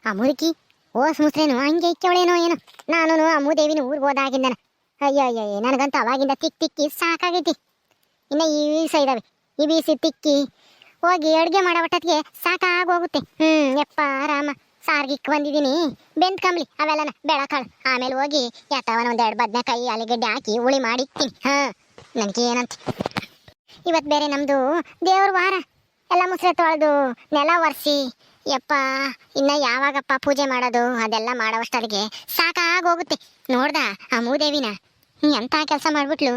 ಆ ಮುದುಕಿ ಓಸ್ ಮುಸ್ರೇನು ಹಂಗೆ ಇಕ್ಕವಳೇನೋ ಏನೋ. ನಾನು ಆ ಮೂದೇವಿನ ಊರಿಗೆ ಹೋದಾಗಿಂದನ ಅಯ್ಯೋ ಅಯ್ಯೋ ನನಗಂತೂ ಅವಾಗಿಂದ ತಿಕ್ಕಿ ಸಾಕಾಗೈತಿ. ಇನ್ನು ಈ ಬೀಸ ಇದಾವೆ, ಈ ಬೀಸಿ ತಿಕ್ಕಿ ಹೋಗಿ ಅಡುಗೆ ಮಾಡೋ ಒಟ್ಟತ್ತಿಗೆ ಸಾಕಾಗೋಗುತ್ತೆ. ಯಪ್ಪ ರಾಮ, ಸಾರ್ಗಿಕ್ ಬಂದಿದ್ದೀನಿ, ಬೆಂದ್ ಕಂಬ್ಲಿ ಅವೆಲ್ಲನ ಬೆಳಕಾಳು. ಆಮೇಲೆ ಹೋಗಿ ಯಾತವನ ಒಂದೆರಡು ಬದನೆಕಾಯಿ ಆಲೂಗಡ್ಡೆ ಹಾಕಿ ಹುಳಿ ಮಾಡಿ ಇಕ್ತೀನಿ. ನನಗೆ ಏನಂತ ಇವತ್ತು ಬೇರೆ ನಮ್ಮದು ದೇವ್ರ ವಾರ, ಎಲ್ಲ ಮುಸ್ರೆ ತೊಳೆದು ನೆಲ ಒರೆಸಿ ಯಪ್ಪ ಇನ್ನು ಯಾವಾಗಪ್ಪ ಪೂಜೆ ಮಾಡೋದು ಅದೆಲ್ಲ ಮಾಡೋವಷ್ಟರಿಗೆ ಸಾಕಾಗೋಗುತ್ತೆ. ನೋಡ್ದ ಆ ಮೂದೇವಿನ ಎಂಥ ಕೆಲಸ ಮಾಡಿಬಿಟ್ಲು.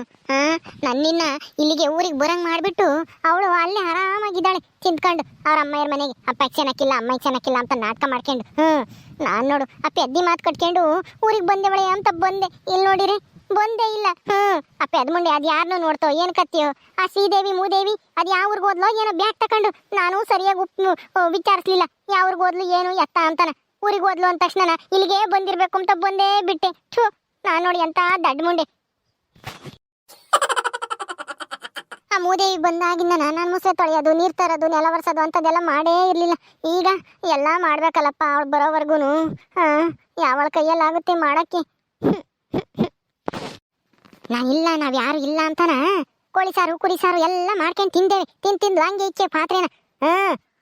ನನ್ನಿನ್ನ ಇಲ್ಲಿಗೆ ಊರಿಗೆ ಬರಂಗೆ ಮಾಡಿಬಿಟ್ಟು ಅವಳು ಅಲ್ಲೇ ಆರಾಮಾಗಿದ್ದಾಳೆ ತಿಂದ್ಕೊಂಡು ಅವ್ರ ಅಮ್ಮಯ್ಯರ ಮನೆಗೆ. ಅಪ್ಪ ಚೆನ್ನಾಗಿಲ್ಲ ಅಮ್ಮ ಚೆನ್ನಾಗಿಲ್ಲ ಅಂತ ನಾಟಕ ಮಾಡ್ಕೊಂಡು. ನಾನು ನೋಡು ಆ ಪೆದ್ದಿ ಮಾತು ಕಟ್ಕೊಂಡು ಊರಿಗೆ ಬಂದೆವಳೆ ಅಂತ ಬಂದೆ. ಇಲ್ಲಿ ನೋಡಿರಿ ಬಂದೇ ಇಲ್ಲ. ಆ ಪೆದ್ ಮುಂಡೆ ಅದು ಯಾರನ್ನೂ ನೋಡ್ತೋ ಏನು ಕತ್ತಿಯೋ. ಆ ಶ್ರೀದೇವಿ ಮೂದೇವಿ ಅದು ಯಾವ ಊರಿಗೆ ಹೋದ್ಲೋ ಏನೋ ಬ್ಯಾಗ್ ತಕೊಂಡು. ನಾನು ಸರಿಯಾಗಿ ವಿಚಾರಿಸ್ಲಿಲ್ಲ ಯಾವ ಊರಿಗೆ ಹೋದ್ಲು ಏನು ಎತ್ತ ಅಂತಾನ. ಊರಿಗೆ ಹೋದ್ಲು ಅಂದ ತಕ್ಷಣ ಇಲ್ಲಿಗೆ ಬಂದಿರ್ಬೇಕು ಅಂತ ಬಂದೇ ಬಿಟ್ಟೆ. ನಾನು ನೋಡಿ ಎಂತ ದಡ್ಡ ಮುಂಡೆ. ಆ ಮೂದೇವಿ ಬಂದಾಗಿಂದ ನಾನು ಮುಸೆ ತೊಳೆಯೋದು ನೀರು ತರೋದು ನೆಲ ಒರೆಸೋದು ಅಂಥದ್ದೆಲ್ಲ ಮಾಡೇ ಇರಲಿಲ್ಲ. ಈಗ ಎಲ್ಲ ಮಾಡ್ಬೇಕಲ್ಲಪ್ಪ ಅವಳು ಬರೋವರೆಗೂ. ಯಾವಳ ಕೈಯಲ್ಲಾಗುತ್ತೆ ಮಾಡೋಕ್ಕೆ. ನಾನಿಲ್ಲ ನಾವು ಯಾರು ಇಲ್ಲ ಅಂತಾನ ಕೋಳಿ ಸಾರು ಕುರಿ ಸಾರು ಎಲ್ಲ ಮಾಡ್ಕೊಂಡು ತಿಂದೇವೆ. ತಿಂದು ಹಂಗೆ ಇಚ್ಚೆ ಪಾತ್ರೆನ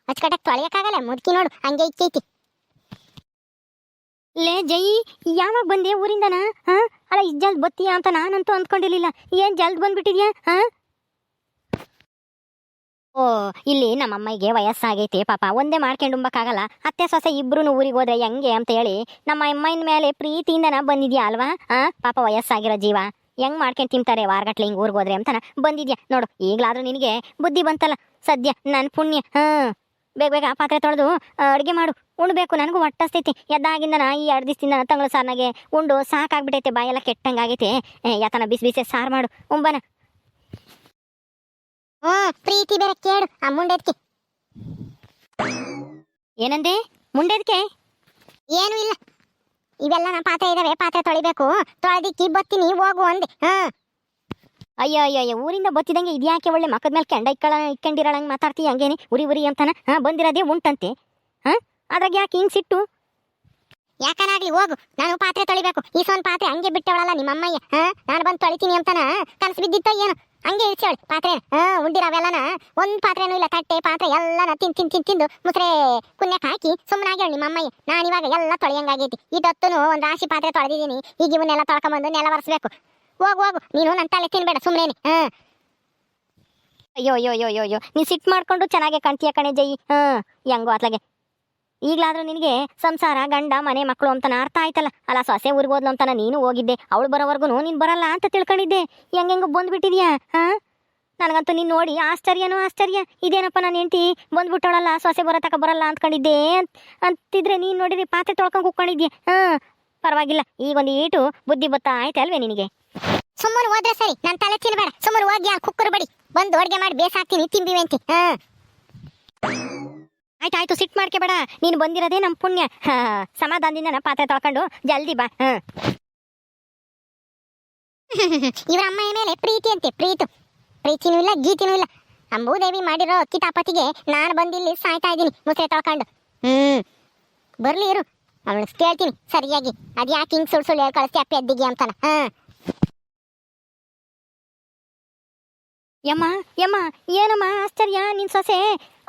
ಅಚ್ಚಕಟ್ಟಕ್ಕೆ ತೊಳೆಯೋಕ್ಕಾಗಲ್ಲ. ಮುದುಕಿ ನೋಡು ಹಂಗೆ ಇಚ್ಚೈತಿ. ಲೇ ಜೈ, ಯಾವಾಗ ಬಂದೆ ಊರಿಂದನ? ಅಲ್ಲ ಇಷ್ಟು ಜಲ್ದ್ ಬತ್ತೀಯಾ ಅಂತ ನಾನಂತೂ ಅಂದ್ಕೊಂಡಿರ್ಲಿಲ್ಲ. ಏನು ಜಲ್ದ್ ಬಂದ್ಬಿಟ್ಟಿದ್ಯಾ? ಓ, ಇಲ್ಲಿ ನಮ್ಮಮ್ಮಗೆ ವಯಸ್ಸಾಗೈತೆ ಪಾಪ, ಒಂದೇ ಮಾಡ್ಕೊಂಡು ಉಂಬಕ್ಕಾಗಲ್ಲ. ಅತ್ತೆ ಸೊಸೆ ಇಬ್ರು ಊರಿಗೆ ಹೋದ್ರೆ ಹೆಂಗೆ ಅಂತ ಹೇಳಿ ನಮ್ಮ ಅಮ್ಮನ ಮೇಲೆ ಪ್ರೀತಿಯಿಂದನ ಬಂದಿದ್ಯಾ ಅಲ್ವಾ? ಪಾಪ ವಯಸ್ಸಾಗಿರೋ ಜೀವ ಹೆಂಗ್ ಮಾಡ್ಕೊಂಡು ತಿಂತಾರೆ ವಾರಗಟ್ಲೆ ಹಿಂಗೆ ಊರಿಗೆ ಹೋದ್ರೆ ಅಂತನ ಬಂದಿದ್ಯಾ ನೋಡು. ಈಗಲಾದ್ರೂ ನಿನಗೆ ಬುದ್ಧಿ ಬಂತಲ್ಲ ಸದ್ಯ, ನನ್ನ ಪುಣ್ಯ. ಬೇಗ ಬೇಗ ಪಾತ್ರೆ ತೊಳೆದು ಅಡುಗೆ ಮಾಡು, ಉಣ್ಬೇಕು. ನನಗೂ ಹೊಟ್ಟಸ್ತೈತಿ. ಎದ್ದಾಗಿಂದನ ಈ 2 ದಿವಸದಿಂದ ತಂಗಳು ಸಾರ್ನಾಗೆ ಉಂಡು ಸಾಕಾಗ್ಬಿಟ್ಟೈತೆ, ಬಾಯೆಲ್ಲ ಕೆಟ್ಟಂಗಾಗೈತೆ. ಯಾತನ ಬಿಸಿ ಬಿಸಿ ಸಾರು ಮಾಡು ಉಂಬನ. ಪ್ರೀತಿ ಬೇರೆ ಕೇಳು ಆ ಮುಂಡೆದ್ಕೆ. ಏನಂದೆ? ಮುಂಡೆದ್ಕೆ? ಏನು ಇಲ್ಲ, ಇವೆಲ್ಲ ನಮ್ಮ ಪಾತ್ರೆ ಇದಾವೆ, ಪಾತ್ರೆ ತೊಳಿಬೇಕು, ತೊಳೆದಿಕ್ಕಿ ಬತ್ತೀನಿ ಹೋಗು ಅಂದೆ. ಅಯ್ಯೋ ಅಯ್ಯೋ ಅಯ್ಯೋ, ಊರಿಂದ ಬತ್ತಿದಂಗೆ ಇದ್ಯಾಕೆ ಒಳ್ಳೆ ಮಕ್ಕದ ಮೇಲೆ ಕೆಂಡ ಇಕ್ಕೊಂಡಿರೋಳಂಗೆ ಮಾತಾಡ್ತೀಯ ಹಂಗೇನೆ ಉರಿ ಅಂತಾನ. ಬಂದಿರೋದೇ ಉಂಟಂತೆ. ಅದ್ರಾಗ ಯಾಕೆ ಹಿಂಗೆ ಸಿಟ್ಟು? ಯಾಕನಾಗ್ಲಿ ಹೋಗು, ನಾನು ಪಾತ್ರೆ ತೊಳಿಬೇಕು. ಈ ಸೊಂದು ಪಾತ್ರೆ ಹಂಗೆ ಬಿಟ್ಟವಳಲ್ಲ ನಿಮ್ಮಮ್ಮಯ್ಯ. ನಾನು ಬಂದು ತೊಳಿತೀನಿ ಅಂತಾನ ಕನಸು ಬಿದ್ದಿತ್ತೋ ಏನು, ಹಂಗೆ ಇಳಿಸವಳು ಪಾತ್ರೆ. ಉಂಡಿರವೆಲ್ಲನ ಒಂದು ಪಾತ್ರೆನೂ ಇಲ್ಲ, ತಟ್ಟೆ ಪಾತ್ರೆ ಎಲ್ಲನ ತಿಂದು ಮುಸ್ರೆ ಕುನ್ಯಕ್ಕೆ ಹಾಕಿ ಸುಮ್ಮನಾಗ್ಯಾಳ ನಿಮ್ಮಮ್ಮಯ್ಯ. ನಾನು ಇವಾಗ ಎಲ್ಲ ತೊಳೆಯಂಗಾಗೈತಿ. ಇಟ್ಟೊತ್ತೂ ಒಂದು ರಾಶಿ ಪಾತ್ರೆ ತೊಳೆದಿದ್ದೀನಿ. ಈಗ ಇವನ್ನೆಲ್ಲ ತೊಳ್ಕೊಂಬಂದು ನೆಲ ಒರೆಸ್ಬೇಕು. ಹೋಗು ನೀನು ನನ್ನ ತಲೆ ತಿನ್ಬೇಡ ಸುಮ್ಮನೆ. ಅಯ್ಯೋ ಅಯ್ಯೋ ಅಯ್ಯೋ ಅಯ್ಯೋ ಅಯ್ಯೋ, ನೀ ಸಿಟ್ಟು ಮಾಡ್ಕೊಂಡು ಚೆನ್ನಾಗೆ ಕಾಣ್ತೀಯ ಕಣೆ ಜೈ. ಹೆಂಗೋ ಅತ್ಲಾಗೆ ಈಗಲಾದ್ರೂ ನಿನಗೆ ಸಂಸಾರ ಗಂಡ ಮನೆ ಮಕ್ಕಳು ಅಂತಾನ ಅರ್ಥ ಆಯ್ತಲ್ಲ. ಅಲ್ಲ ಸೊಸೆ ಊರಿಗೆ ಹೋದ್ಲು ಅಂತಾನ ನೀನು ಹೋಗಿದ್ದೆ, ಅವಳು ಬರೋವರೆಗೂ ನೀನು ಬರಲ್ಲ ಅಂತ ತಿಳ್ಕೊಂಡಿದ್ದೆ. ಹೆಂಗೆಂಗೋ ಬಂದ್ಬಿಟ್ಟಿದ್ಯಾ. ನನಗಂತೂ ನೀನು ನೋಡಿ ಆಶ್ಚರ್ಯನೋ ಆಶ್ಚರ್ಯ. ಇದೇನಪ್ಪ ನಾನು ಹೆಂಡ್ತಿ ಬಂದ್ಬಿಟ್ಟವಳಲ್ಲ, ಸೊಸೆ ಬರೋತಕ ಬರಲ್ಲ ಅಂದ್ಕೊಂಡಿದ್ದೆ ಅಂತಿದ್ರೆ ನೀನು ನೋಡಿರಿ ಪಾತ್ರೆ ತೊಳ್ಕೊಂಡು ಕುಕ್ಕೊಂಡಿದ್ಯಾ. ಪರವಾಗಿಲ್ಲ, ಈಗೊಂದು ಈಟು ಬುದ್ಧಿ ಬತ್ತಾ ಆಯ್ತು ಅಲ್ವೇ ನಿನಗೆ? ಸುಮ್ಮನೆ ಹೋದ್ರೆ ಸರಿ, ನನ್ನ ತಲೆ ತಿನ್ಬೇಡ. ಸುಮ್ಮನೆ ಹೋಗಿ ಯಾರು ಕುಕ್ಕರ್ ಬಡಿ ಬಂದು ಅಡುಗೆ ಮಾಡಿ ಬೇಸಾಕ್ತೀನಿ ತಿಂಬಿವೆ ಅಂತ. ಆಯ್ತಾಯ್ತು, ಸಿಟ್ಟು ಮಾಡ್ಕೆ ಬೇಡ. ನೀನು ಬಂದಿರೋದೇ ನಮ್ಮ ಪುಣ್ಯ. ಸಮಾಧಾನದಿಂದ ಪಾತ್ರೆ ತೊಳ್ಕೊಂಡು ಜಲ್ದಿ ಬಾ. ಇವ್ರ ಅಮ್ಮಯ ಮೇಲೆ ಪ್ರೀತಿ ಅಂತೆ, ಪ್ರೀತಿನೂ ಇಲ್ಲ ಗೀತಿನೂ ಇಲ್ಲ. ಅಂಬೂದೇವಿ ಮಾಡಿರೋ ಕಿತಾಪತಿಗೆ ನಾನು ಬಂದಿಲ್ಲಿ ಸಾಯ್ತಾ ಇದ್ದೀನಿ ಮುಸ್ರೆ ತೊಳ್ಕೊಂಡು. ಬರ್ಲಿ ಇರು, ಅವಳು ಕೇಳ್ತೀನಿ ಸರಿಯಾಗಿ. ಅದು ಯಾಕೆ ಹಿಂಗೆ ಸುಳ್ಳು ಹೇಳಿ ಕಳಿಸ್ತಿ ಅಪ್ಪಿ ಅದ್ದಿಗೆ ಅಂತಾನ. ಯಮ್ಮ ಏನಮ್ಮ ಆಶ್ಚರ್ಯ, ನಿನ್ ಸೊಸೆ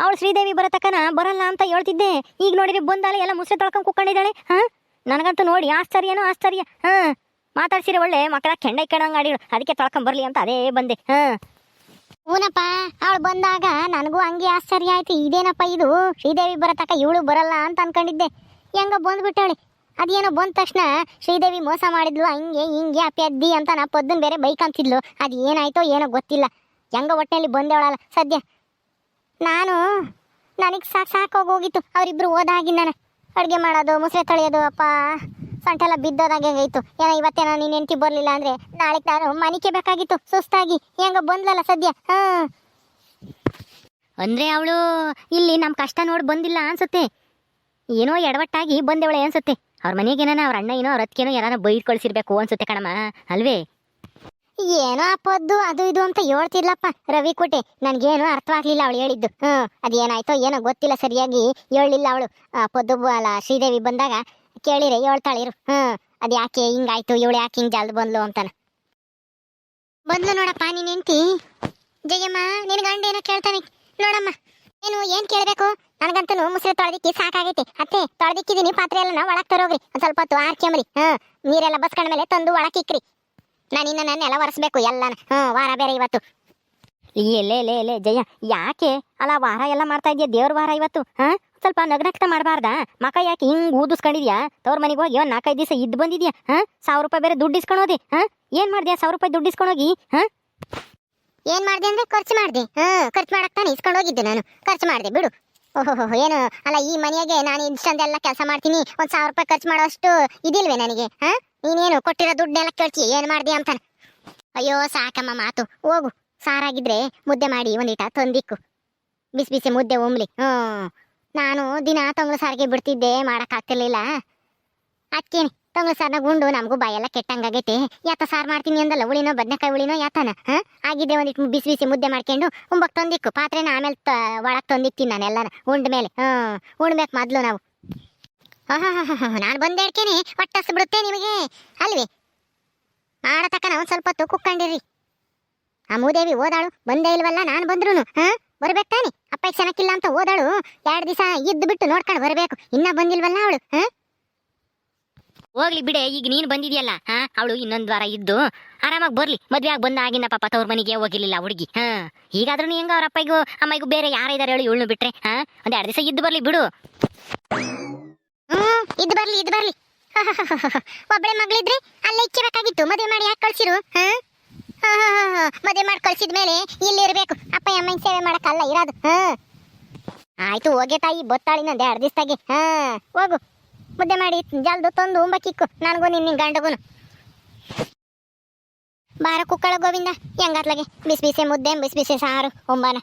ಅವಳು ಶ್ರೀದೇವಿ ಬರತಕ್ಕನ ಬರಲ್ಲ ಅಂತ ಹೇಳ್ತಿದ್ದೆ. ಈಗ ನೋಡಿರಿ ಬಂದಾಳೆ, ಎಲ್ಲ ಮುಸ್ರೆ ತೊಳ್ಕೊಂಡು ಕುಕ್ಕೊಂಡಿದ್ದಾಳೆ. ನನಗಂತೂ ನೋಡಿ ಆಶ್ಚರ್ಯನೋ ಆಶ್ಚರ್ಯ. ಮಾತಾಡ್ಸಿರಿ ಒಳ್ಳೆ ಮಕ್ಕಳ ಕೆಂಡ ಇಕ್ಕಣಂಗೆ ಆಡಿಗಳು, ಅದಕ್ಕೆ ತೊಳ್ಕೊಂಬರ್ಲಿ ಅಂತ ಅದೇ ಬಂದೆ. ಹೂನಪ್ಪ, ಅವಳು ಬಂದಾಗ ನನಗೂ ಹಂಗೆ ಆಶ್ಚರ್ಯ ಆಯ್ತು. ಇದೇನಪ್ಪ ಇದು ಶ್ರೀದೇವಿ ಬರತಕ್ಕ ಇವಳು ಬರಲ್ಲ ಅಂತ ಅನ್ಕೊಂಡಿದ್ದೆ. ಹೆಂಗ ಬಂದ್ಬಿಟ್ಟವಳೆ. ಅದೇನೋ ಬಂದ ತಕ್ಷಣ ಶ್ರೀದೇವಿ ಮೋಸ ಮಾಡಿದ್ಲು, ಹಂಗೆ ಹಿಂಗೆ ಅಪ್ಪಿ ಅದ್ದಿ ಅಂತ ನಾ ಪೊದ್ದನ್ ಬೇರೆ ಬೈಕ್ ಅಂತಿದ್ಲು. ಅದು ಏನಾಯ್ತೋ ಏನೋ ಗೊತ್ತಿಲ್ಲ. ಹೆಂಗ ಹೊಟ್ಟೆಯಲ್ಲಿ ಬಂದೇವಳಲ್ಲ ಸದ್ಯ. ನನಗೆ ಸಾಕೋಗೋಗಿತ್ತು ಅವರಿಬ್ರು ಹೋದಾಗಿಂದಾನೆ ಅಡುಗೆ ಮಾಡೋದು ಮುಸ್ರೆ ತೊಳೆಯೋದು. ಅಪ್ಪ ಸೊಂಟೆಲ್ಲ ಬಿದ್ದೋದಾಗೆ ಆಯಿತು. ಏನೋ ಇವತ್ತೇನೋ ನೀನು ಹೆಂಡತಿ ಬರಲಿಲ್ಲ ಅಂದರೆ ನಾಳೆಗೆ ನಾನು ಮನಿಕೆ ಬೇಕಾಗಿತ್ತು ಸುಸ್ತಾಗಿ. ಹೆಂಗ ಬಂದ್ಲಲ್ಲ ಸದ್ಯ. ಅಂದರೆ ಅವಳು ಇಲ್ಲಿ ನಮ್ಮ ಕಷ್ಟ ನೋಡಿ ಬಂದಿಲ್ಲ ಅನ್ಸುತ್ತೆ. ಏನೋ ಎಡವಟ್ಟಾಗಿ ಬಂದೇವಳೆ ಅನ್ಸುತ್ತೆ. ಅವ್ರ ಮನೆಗೇನ ಅವ್ರ ಅಣ್ಣ ಏನೋ ಅವ್ರ ಅತ್ತಿಗೇನೋ ಯಾರು ಬೈದು ಕಳಿಸಿರ್ಬೇಕು ಅನ್ಸುತ್ತೆ ಕಣಮ್ಮ, ಅಲ್ವೇ? ಏನೋ ಅಪ್ಪದ್ದು ಅದು ಇದು ಅಂತ ಹೇಳ್ತಿದ್ಲಪ್ಪ ರವಿ ಕೋಟೆ. ನನ್ಗೇನು ಅರ್ಥವಾಗ್ಲಿಲ್ಲ ಅವಳು ಹೇಳಿದ್ದು. ಅದೇನಾಯ್ತೋ ಏನೋ ಗೊತ್ತಿಲ್ಲ, ಸರಿಯಾಗಿ ಹೇಳಲಿಲ್ಲ ಅವಳು. ಪೊದ್ದು ಅಲ್ಲ ಶ್ರೀದೇವಿ ಬಂದಾಗ ಕೇಳಿರೆ ಹೇಳ್ತಾಳಿರು. ಅದ್ ಯಾಕೆ ಹಿಂಗಾಯ್ತು, ಇವಳು ಯಾಕೆ ಹಿಂಗ್ ಜಲ್ದ್ ಬಂದ್ಲು ಅಂತಾನ. ಬಂದ್ಲು ನೋಡಪ್ಪ ನೀನ್ ಹೆಂಡ್ತಿ. ಜಯಮ್ಮ ನಿನ್ ಗಂಡ ಏನೋ ಕೇಳ್ತಾನೆ ನೋಡಮ್ಮ. ಏನ್ ಕೇಳ್ಬೇಕು? ನನ್ಗಂತೂ ಮುಸ್ರೆ ತೊಳೆದಿಕ್ಕಿ ಸಾಕಾಗೈತಿ. ಅತ್ತೆ ತೊಳೆದಿಕ್ಕಿದೀನಿ, ಪಾತ್ರೆ ಎಲ್ಲ ಒಳಗ್ ತರೋಗ್ರಿ, ಒಂದ್ ಸ್ವಲ್ಪ ಹೊತ್ತು ಆರ್ಕೆಂಬ್ರಿ. ನೀರೆಲ್ಲ ಬಸ್ಕೊಂಡ್ಮೇಲೆ ತಂದು ಒಳಕಿಕ್ರಿ. ನಾನು ಇನ್ನ ನೆಲ ಒರೆಸ್ಬೇಕು ಎಲ್ಲಾನ. ವಾರ ಬೇರೆ ಇವತ್ತು. ಲೇ ಜಯ, ಯಾಕೆ ಅಲ್ಲ ವಾರ ಎಲ್ಲ ಮಾಡ್ತಾ ಇದೆಯಾ? ದೇವ್ರ ವಾರ ಇವತ್ತು. ಸ್ವಲ್ಪ ನಗ್ನಗ್ತ ಮಾಡಬಾರ್ದಾ? ಮಕ ಯಾಕೆ ಹಿಂಗ್ ಊದಿಸ್ಕೊಂಡಿದ್ಯಾ? ತವ್ರ ಮನೆಗೆ ಹೋಗಿ ಒಂದ್ 4-5 ದಿವಸ ಇದ್ದು ಬಂದಿದ್ಯಾ? 1000 ರೂಪಾಯಿ ಬೇರೆ ದುಡ್ಡು ಇಸ್ಕೊಂಡೋದಿ. ಏನ್ ಮಾಡ್ದ್ಯಾ 1000 ರೂಪಾಯಿ ದುಡ್ಡು ಇಸ್ಕೊಂಡೋಗಿ? ಏನ್ ಮಾಡ್ದೆ ಅಂದ್ರೆ ಖರ್ಚು ಮಾಡ್ದೆ. ಖರ್ಚು ಮಾಡಕ್ ತಾನೆ ಇಸ್ಕೊಂಡು ಹೋಗಿದ್ದೆ ನಾನು. ಖರ್ಚು ಮಾಡ್ದೆ ಬಿಡು. ಓಹೋ ಏನು ಅಲ್ಲ, ಈ ಮನೆಯಾಗೆ ನಾನು ಇಷ್ಟೊಂದೆಲ್ಲ ಕೆಲಸ ಮಾಡ್ತೀನಿ, 1000 ರೂಪಾಯಿ ಖರ್ಚು ಮಾಡೋಷ್ಟು ಇದಿಲ್ವೇ ನನಗೆ? ನೀನೇನು ಕೊಟ್ಟಿರೋ ದುಡ್ಡೆಲ್ಲ ಕೇಳ್ತಿ ಏನ್ ಮಾಡ್ದೆ ಅಂತಾನೆ. ಅಯ್ಯೋ ಸಾಕಮ್ಮ ಮಾತು, ಹೋಗು. ಸಾರಾಗಿದ್ರೆ ಮುದ್ದೆ ಮಾಡಿ ಒಂದಿಟ ತಂದಿಕ್ಕು, ಬಿಸಿ ಬಿಸಿ ಮುದ್ದೆ ಉಮ್ಲಿ. ನಾನು ದಿನ ತೊಂಗ್ಳು ಸಾರಿಗೆ ಬಿಡ್ತಿದ್ದೆ, ಮಾಡಕ್ ಆಗ್ತಿರ್ಲಿಲ್ಲ. ಅದಕ್ಕೇನೆ ತೊಂಗ್ಳು ಸಾರ್ನ ಗುಂಡು ನಮಗೂ ಬಾಯೆಲ್ಲ ಕೆಟ್ಟಂಗಾಗೈತೆ. ಯಾತ ಸಾರು ಮಾಡ್ತೀನಿ ಅಂದಲ್ಲ, ಉಳಿನೋ ಬದನೆಕಾಯಿ ಉಳಿನೋ ಯಾತನ. ಆಗಿದ್ರೆ ಒಂದಿಟ್ಟು ಬಿಸಿ ಬಿಸಿ ಮುದ್ದೆ ಮಾಡ್ಕೊಂಡು ಉಂಬಕ್ ತಂದಿಕ್ಕು. ಪಾತ್ರೆನ ಆಮೇಲೆ ಒಳಗ್ ತಂದಿಕ್ತೀನಿ ನಾನೆಲ್ಲನ ಉಂಡ ಮೇಲೆ. ಉಣ್ಬೇಕು ಮೊದ್ಲು ನಾವು. ನಾನು ಬಂದೆ ಅಡ್ಕೇನೆ ಹೊಟ್ಟಸ್ ಬಿಡುತ್ತೆ ನಿಮಗೆ ಅಲ್ವೇ? ಮಾಡತಕ್ಕ ನಾವು ಸ್ವಲ್ಪ ಹೊತ್ತು ಕುಕ್ಕೊಂಡಿರ್ರಿ. ಆ ಮೂದೇವಿ ಓದಾಳು, ಬಂದೇ ಇಲ್ವಲ್ಲ. ನಾನು ಬಂದ್ರು ಬರ್ಬೇಕು ತಾನೆ. ಅಪ್ಪ ಚೆನ್ನಾಗಿಲ್ಲ ಅಂತ ಓದಾಳು. 2 ದಿವಸ ಇದ್ದು ಬಿಟ್ಟು ನೋಡ್ಕೊಂಡು ಬರ್ಬೇಕು. ಇನ್ನ ಬಂದಿಲ್ವಲ್ಲ ಅವಳು. ಹೋಗ್ಲಿ ಬಿಡೆ, ಈಗ ನೀನು ಬಂದಿದ್ಯಲ್ಲ, ಅವಳು ಇನ್ನೊಂದ್ ವಾರ ಇದ್ದು ಆರಾಮಾಗಿ ಬರ್ಲಿ. ಮದ್ವೆ ಆಗಿ ಬಂದ ಆಗಿನ ಪಾಪ ತವ್ರ ಮನೆಗೆ ಹೋಗಿರ್ಲಿಲ್ಲ ಹುಡುಗಿ. ಈಗಾದ್ರೂ ಹೆಂಗ ಅವ್ರ ಅಪ್ಪಗೂ ಅಮ್ಮಗೂ ಬೇರೆ ಯಾರ ಇದಾರೆ ಹೇಳಿ ಇವಳು ಬಿಟ್ರೆ? ಒಂದ್ 2 ದಿವಸ ಇದ್ದು ಬರ್ಲಿ ಬಿಡು. ಇದ್ ಬರ್ಲಿ. ಒಬ್ಬಳೆ ಮಗಳಿದ್ರೆ ಅಲ್ಲೇ ಇಕ್ಕಬೇಕಾಗಿತ್ತು. ಮದುವೆ ಮಾಡಿ ಯಾಕೆ ಕಳ್ಸಿರು? ಮದುವೆ ಮಾಡಿ ಕಳ್ಸಿದ್ಮೇಲೆ ಇಲ್ಲಿ ಇರ್ಬೇಕು. ಅಪ್ಪ ಅಮ್ಮನ ಸೇವೆ ಮಾಡಕ್ಕಲ್ಲ ಇರೋದು. ಆಯ್ತು ಹೋಗೆ ತಾಯಿ, ಬತ್ತಾಳಿನೊಂದ್ 2 ದಿವಸದಾಗೆ. ಹೋಗು ಮುದ್ದೆ ಮಾಡಿ ಜಲ್ದು ತಂದು ಉಂಬಕ್ಕಿಕ್ಕು ನನಗೂ ನಿನ್ನ ಗಂಡಗುನು. ಬಾರ ಕುಕ್ಕಳ ಗೋವಿಂದ, ಹೆಂಗಾತ್ಲಾಗೆ ಬಿಸಿ ಬಿಸಿ ಮುದ್ದೆ ಬಿಸಿ ಬಿಸಿ ಸಾರು ಉಂಬಾನ.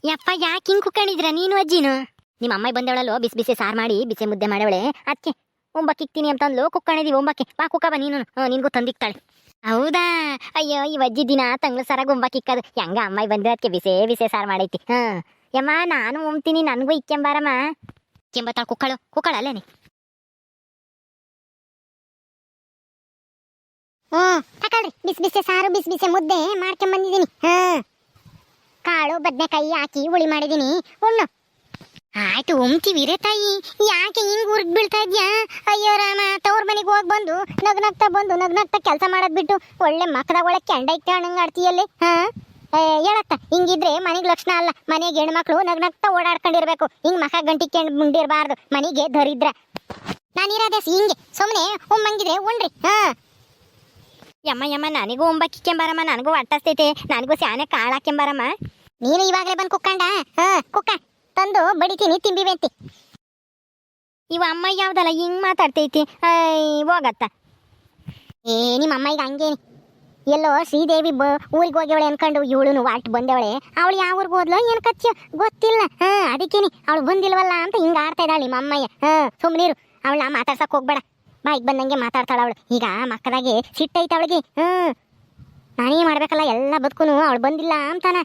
ಯಪ್ಪ ಯಾಕೆ ಹಿಂಗ್ ಕುಕ್ಕಣಿದ್ರ ನೀನು ಅಜ್ಜಿನು? ನಿಮ್ಮ ಅಮ್ಮ ಬಂದವಳಲ್ಲೋ, ಬಿಸಿ ಬಿಸಿ ಸಾರು ಮಾಡಿ ಬಿಸಿ ಮುದ್ದೆ ಮಾಡವಳೆ. ಅದಕ್ಕೆ ಉಂಬಕ್ಕಿಕ್ತೀನಿ ಅಂತಂದ್ಲು, ಕುಕ್ಕಣಿದೀವಿ ಉಂಬಕ್ಕೆ. ಬಾ ಕುಕ್ಕ ಬಾ ನೀನು, ನಿನ್ಗೂ ತಂದಿಕ್ತಾಳೆ. ಹೌದಾ? ಅಯ್ಯೋ ಈ ಅಜ್ಜಿ ದಿನ ತಂಗ್ಳು ಸಾರಾಗ ಉಂಬಕ್ಕಿಕ್ಕದು. ಹೆಂಗ ಅಮ್ಮ ಬಂದ್ರೆ ಅದಕ್ಕೆ ಬಿಸೇ ಬಿಸೇ ಸಾರು ಮಾಡೈತಿ. ಯಮ್ಮ ನಾನು ಉಂಬ್ತೀನಿ, ನನಗೂ ಇಕ್ಕೆಂಬಾರಮ್ಮ. ಇಕ್ಕೆಂಬತ್ತಾಳ ಕುಕ್ಕಳ ಅಲ್ಲೇನೆ. ತಕೊಳ್ರಿ, ಬಿಸಿ ಬಿಸಿ ಸಾರು ಬಿಸಿ ಬಿಸಿ ಮುದ್ದೆ ಮಾಡ್ಕೊಂಬಂದಿದ್ದೀನಿ. ಕಾಳು ಬದನೆಕಾಯಿ ಹಾಕಿ ಹುಳಿ ಮಾಡಿದೀನಿ, ಉಣ್ಣು. ಆಯ್ತು ಉಮ್ತೀವಿರೇ ತಾಯಿ, ಯಾಕೆ ಹಿಂಗ್ ಉರ್ಗ್ ಬೀಳ್ತಾ ಇದ್ಯಾ? ಅಯ್ಯೋ ರಾಮ, ತವ್ರ ಮನೆಗೆ ಹೋಗಿ ಬಂದು ನಗ್ನಗ್ತಾ ಕೆಲಸ ಮಾಡೋದ್ ಬಿಟ್ಟು ಒಳ್ಳೆ ಮಕ್ಕದಾಗ ಒಳಗೆ ಕೆಂಡ ಇಟ್ಟಂಗ್ ಆಡ್ತೀಯಲ್ಲೇ. ಹೇಳತ್ತ, ಹಿಂಗಿದ್ರೆ ಮನೆಗೆ ಲಕ್ಷಣ ಅಲ್ಲ. ಮನೆಗೆ ಹೆಣ್ಮಕ್ಳು ನಗ್ನಗ್ತಾ ಓಡಾಡ್ಕೊಂಡಿರ್ಬೇಕು. ಹಿಂಗ್ ಮಕ ಗಂಟಿಕೊಂಡಿರ್ಬಾರ್ದು, ಮನೆಗೆ ದರಿದ್ರ. ನಾನಿರೋದೇ ಹಿಂಗೆ ಸುಮ್ಮನೆ ಉಮ್ಮಂಗಿದ್ರೆ ಉಣ್ರಿ. ಯಮ್ಮ ನನಗೂ ಉಂಬಕ್ಕಿಕ್ಕೆಂಬಾರಮ್ಮ, ನನಗೂ ಹೊಟ್ಟಸ್ತೈತೆ, ನನಗೂ ಸ್ಯಾನೆ ಕಾಳು ಹಾಕ್ಕೆಂಬಾರಮ್ಮ. ನೀನು ಇವಾಗಲೇ ಬಂದು ಕುಕ್ಕಂಡ? ಕುಕ್ಕ ತಂದು ಬಡಿತೀನಿ, ತಿಂಬಿವೆಂತಿ. ಇವ ಅಮ್ಮ ಯಾವ್ದಲ್ಲ ಹಿಂಗ್ ಮಾತಾಡ್ತೈತಿ. ಹೋಗತ್ತ. ನಿಮ್ಮ ಅಮ್ಮ ಈಗ ಹಂಗೇನಿ. ಎಲ್ಲೋ ಶ್ರೀದೇವಿ ಊರಿಗೆ ಹೋಗ್ಯವಳೆ ಅನ್ಕೊಂಡು ಇವಳು ವಾಲ್ಟ್ ಬಂದವಳೆ. ಅವಳು ಯಾವ ಊರಿಗೆ ಹೋದ್ಲೋ ಏನು ಕಚ್ಚ ಗೊತ್ತಿಲ್ಲ. ಅದಕ್ಕೇನಿ ಅವಳು ಬಂದಿಲ್ವಲ್ಲ ಅಂತ ಹಿಂಗ ಆಡ್ತಾ ಇದ್ದಾಳೆ ನಿಮ್ಮ ಅಮ್ಮಯ್ಯ. ಸುಮ್ಮನಿರು, ಅವಳ ಮಾತಾಡ್ಸಕ್ ಹೋಗ್ಬೇಡ. ಬಾಯಿಗೆ ಬಂದಂಗೆ ಮಾತಾಡ್ತಾಳ ಅವಳು. ಈಗ ಮಕ್ಕದಾಗೆ ಸಿಟ್ಟೈತೆ ಅವಳಿಗೆ. ನಾನೇ ಮಾಡ್ಬೇಕಲ್ಲ ಎಲ್ಲ ಬದುಕುನು, ಅವಳು ಬಂದಿಲ್ಲ ಅಂತಾನ.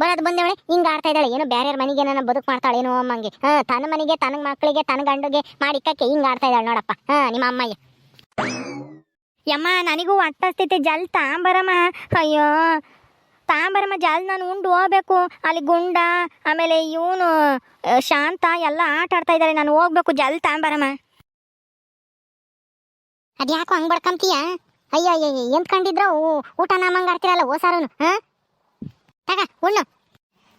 ಬರೋದು ಬಂದವಳೆ ಹಿಂಗ ಆಡ್ತಾ ಇದ್ದಾಳೆ. ಏನೋ ಬೇರೆ ಮನೆಗೆ ನನ್ನ ಬದುಕು ಮಾಡ್ತಾಳೇನೋ ಅಮ್ಮಂಗೆ. ತನ್ನ ಮನೆಗೆ ತನ್ನ ಮಕ್ಕಳಿಗೆ ತನ್ನ ಗಂಡುಗೆ ಮಾಡಿಕ್ಕಕ್ಕೆ ಹಿಂಗ ಆಡ್ತಾ ಇದ್ದಾಳೆ ನೋಡಪ್ಪ ನಿಮ್ಮ ಅಮ್ಮಯ್ಯ. ಯಮ್ಮ ನನಗೂ ಹೊಟ್ಟಸ್ತೈತೆ, ಜಲ್ ತಾಂಬರಮ್ಮ. ಅಯ್ಯೋ ತಾಂಬರಮ್ಮ ಜಲ್, ನಾನು ಉಂಡು ಹೋಗ್ಬೇಕು. ಅಲ್ಲಿ ಗುಂಡ ಆಮೇಲೆ ಇವನು ಶಾಂತ ಎಲ್ಲ ಆಟ ಆಡ್ತಾ ಇದ್ದಾರೆ, ನಾನು ಹೋಗ್ಬೇಕು. ಜಲ್ ತಾಂಬರಮ್ಮ. ಅದ್ಯಾಕೋ ಹಂಗ್ ಬಡ್ಕಂತೀಯ? ಅಯ್ಯೋ ಎಂತ್ಕೊಂಡಿದ್ರು ಊಟ ನಮ್ಮಂಗ ಆಡ್ತಿರಲ್ಲ ಓಸಾರುನು. ತಗ ಉಣ್ಣು.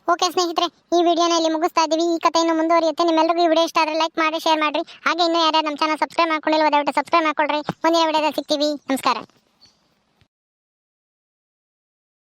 ಓಕೆ ಸ್ನೇಹಿತರೆ, ಈ ವಿಡಿಯೋನ ಇಲ್ಲಿ ಮುಗಿಸ್ತಾ ಇದ್ದೀವಿ. ಈ ಕಥೆಯನ್ನು ಮುಂದುವರಿಯುತ್ತೆ. ನಿಮ್ಮೆಲ್ಲರಿಗೂ ಈ ವಿಡಿಯೋ ಇಷ್ಟ ಆದರೆ ಲೈಕ್ ಮಾಡಿ, ಶೇರ್ ಮಾಡಿರಿ. ಹಾಗೆ ಇನ್ನೂ ಯಾರ್ಯಾರು ನಮ್ಮ ಚಾನಲ್ ಸಬ್ಸ್ಕ್ರೈಬ್ ಮಾಡ್ಕೊಂಡಿಲ್ಲ ದಯವಿಟ್ಟು ಸಬ್ಸ್ಕ್ರೈಬ್ ಮಾಡ್ಕೊಳ್ರಿ. ಮುಂದಿನ ವಿಡಿಯೋದಲ್ಲಿ ಸಿಗ್ತೀವಿ. ನಮಸ್ಕಾರ.